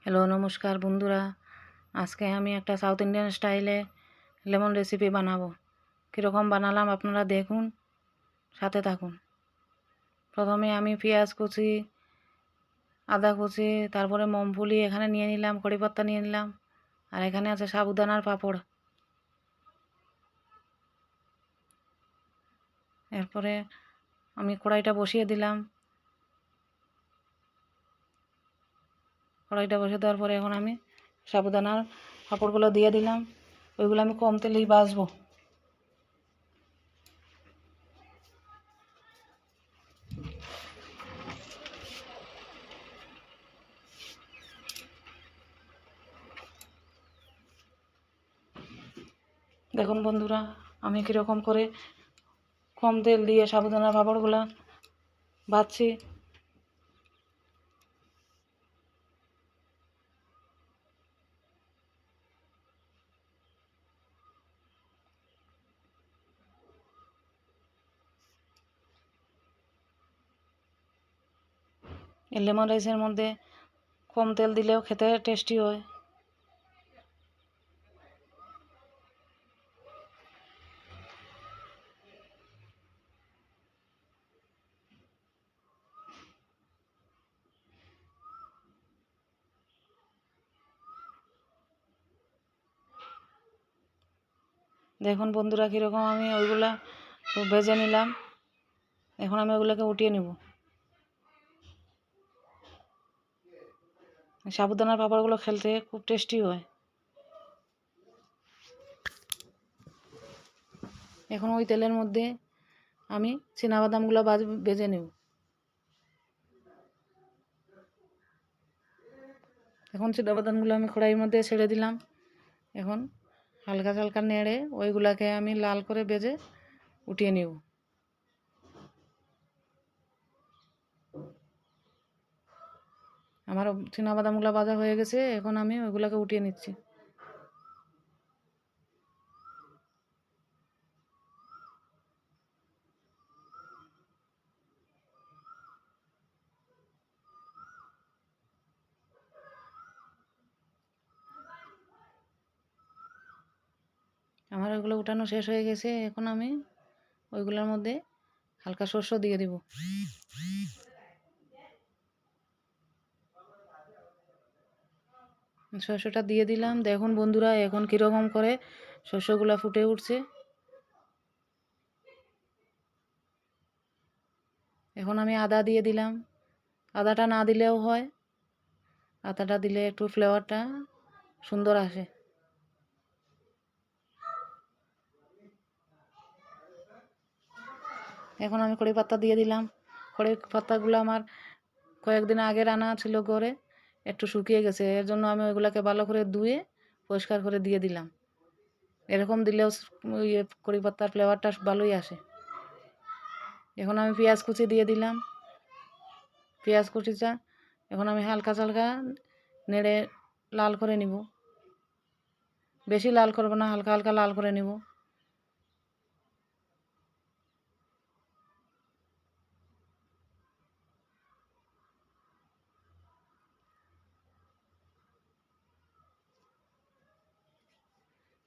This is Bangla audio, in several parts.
হ্যালো নমস্কার বন্ধুরা, আজকে আমি একটা সাউথ ইন্ডিয়ান স্টাইলে লেমন রেসিপি বানাবো। কীরকম বানালাম আপনারা দেখুন, সাথে থাকুন। প্রথমে আমি পেঁয়াজ কুচি, আদা কুচি, তারপরে মুগফলি এখানে নিয়ে নিলাম, কড়িপাত্তা নিয়ে নিলাম, আর এখানে আছে সাবুদানার পাঁপড়। এরপরে আমি কড়াইটা বসিয়ে দিলাম। কড়াইটা বসিয়ে দেওয়ার পরে এখন আমি সাবুদানার পাঁপড়গুলো দিয়ে দিলাম। ওইগুলো আমি কম তেলেই ভাজবো। দেখুন বন্ধুরা, আমি কীরকম করে কম তেল দিয়ে সাবুদানার পাঁপড়গুলো ভাজছি। এই লেমন রাইসের মধ্যে কম তেল দিলেও খেতে টেস্টি হয়। দেখুন বন্ধুরা, কীরকম আমি ওইগুলা ভেজে নিলাম। এখন আমি ওগুলোকে উঠিয়ে নেব। সাবুদানার পাঁপড়গুলো খেলতে খুব টেস্টি হয়। এখন ওই তেলের মধ্যে আমি চিনাবাদামগুলো ভেজে নেব। এখন চিনাবাদামগুলো আমি কড়াইয়ের মধ্যে ছেড়ে দিলাম। এখন হালকা হালকা নেড়ে ওইগুলাকে আমি লাল করে ভেজে উঠিয়ে নেব। আমার চিনাবাদামগুলো ভাজা হয়ে গেছে, এখন আমি ওইগুলোকে উঠিয়ে নিচ্ছি। আমার ওইগুলো উঠানো শেষ হয়ে গেছে, এখন আমি ওইগুলোর মধ্যে হালকা শস্য দিয়ে দেব। শস্যটা দিয়ে দিলাম। দেখুন বন্ধুরা, এখন কীরকম করে শস্যগুলো ফুটে উঠছে। এখন আমি আদা দিয়ে দিলাম। আদাটা না দিলেও হয়, আদাটা দিলে একটু ফ্লেভারটা সুন্দর আসে। এখন আমি কড়ি পাতা দিয়ে দিলাম। কড়ি পাতাগুলো আমার কয়েকদিন আগের আনা ছিল ঘরে, একটু শুকিয়ে গেছে, এর জন্য আমি ওইগুলোকে ভালো করে ধুয়ে পরিষ্কার করে দিয়ে দিলাম। এরকম দিলেও কড়ি পাতার ফ্লেভারটা ভালোই আসে। এখন আমি পেঁয়াজ কুচি দিয়ে দিলাম। পেঁয়াজ কুচিটা এখন আমি হালকা হালকা নেড়ে লাল করে নিব। বেশি লাল করব না, হালকা হালকা লাল করে নিব।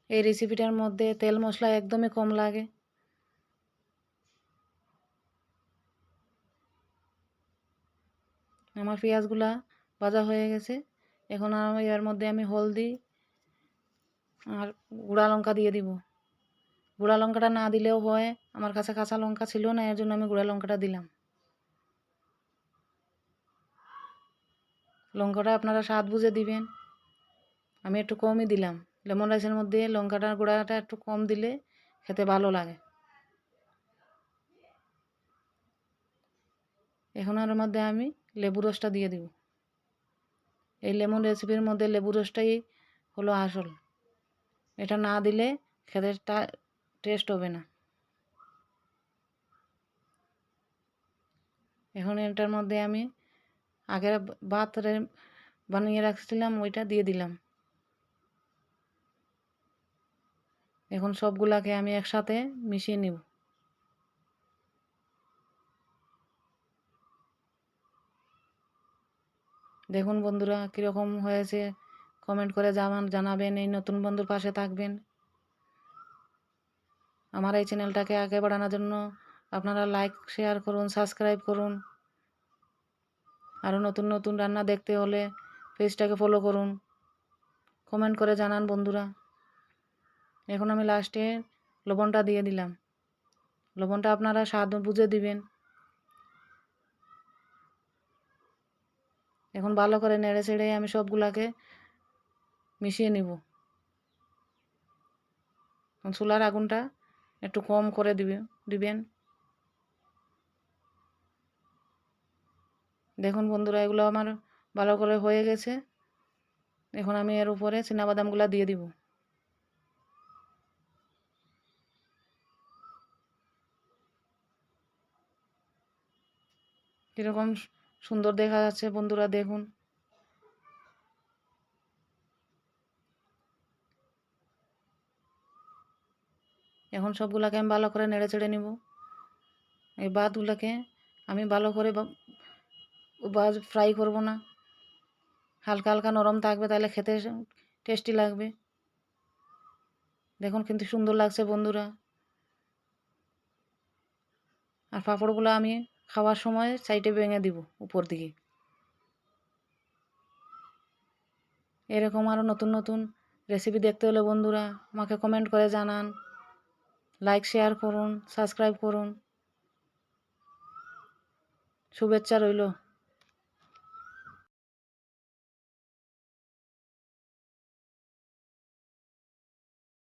এই রেসিপিটার মধ্যে তেল মশলা একদমই কম লাগে। আমার পেঁয়াজগুলা ভাজা হয়ে গেছে। এখন আমি এর মধ্যে আমি হলদি আর গুঁড়া লঙ্কা দিয়ে দিব। গুঁড়া লঙ্কাটা না দিলেও হয়, আমার কাছে কাঁচা লঙ্কা ছিল না, এর জন্য আমি গুঁড়া লঙ্কাটা দিলাম। লঙ্কাটা আপনারা স্বাদ বুঝে দিবেন। আমি একটু কমই দিলাম। লেমন রাইসের মধ্যে লঙ্কাটার গুঁড়াটা একটু কম দিলে খেতে ভালো লাগে। এখন এর মধ্যে আমি লেবু রসটা দিয়ে দিব। এই লেমন রেসিপির মধ্যে লেবু রসটাই হলো আসল। এটা না দিলে খেতে টেস্ট হবে না। এখন এটার মধ্যে আমি আগের ভাত বানিয়ে রাখছিলাম, ওইটা দিয়ে দিলাম। এখন সবগুলাকে আমি একসাথে মিশিয়ে নিব। দেখুন বন্ধুরা কীরকম হয়েছে, কমেন্ট করে জানাবেন। এই নতুন বন্ধুর পাশে থাকবেন। আমার এই চ্যানেলটাকে আগে বাড়ানোর জন্য আপনারা লাইক শেয়ার করুন, সাবস্ক্রাইব করুন। আরও নতুন নতুন রান্না দেখতে হলে পেজটাকে ফলো করুন, কমেন্ট করে জানান বন্ধুরা। এখন আমি লাস্টে লবণটা দিয়ে দিলাম। লবণটা আপনারা স্বাদ বুঝে দিবেন। এখন ভালো করে নেড়ে চেড়ে আমি সবগুলাকে মিশিয়ে নিব। চুলার আগুনটা একটু কম করে দিবেন। দেখুন বন্ধুরা এগুলো আমার ভালো করে হয়ে গেছে। এখন আমি এর উপরে চিনাবাদামগুলো দিয়ে দিব। কীরকম সুন্দর দেখা যাচ্ছে বন্ধুরা দেখুন। এখন সবগুলাকে আমি ভালো করে নেড়ে চেড়ে নিব। এই ভাতগুলোকে আমি ভালো করে ফ্রাই করব না, হালকা হালকা নরম থাকবে, তাহলে খেতে টেস্টি লাগবে। দেখুন কিন্তু সুন্দর লাগছে বন্ধুরা। আর পাঁপড়গুলো আমি খাওয়ার সময় সাইডে ভেঙে দিব উপর দিকে। এরকম আরও নতুন নতুন রেসিপি দেখতে হলে বন্ধুরা আমাকে কমেন্ট করে জানান, লাইক শেয়ার করুন, সাবস্ক্রাইব করুন। শুভেচ্ছা রইল।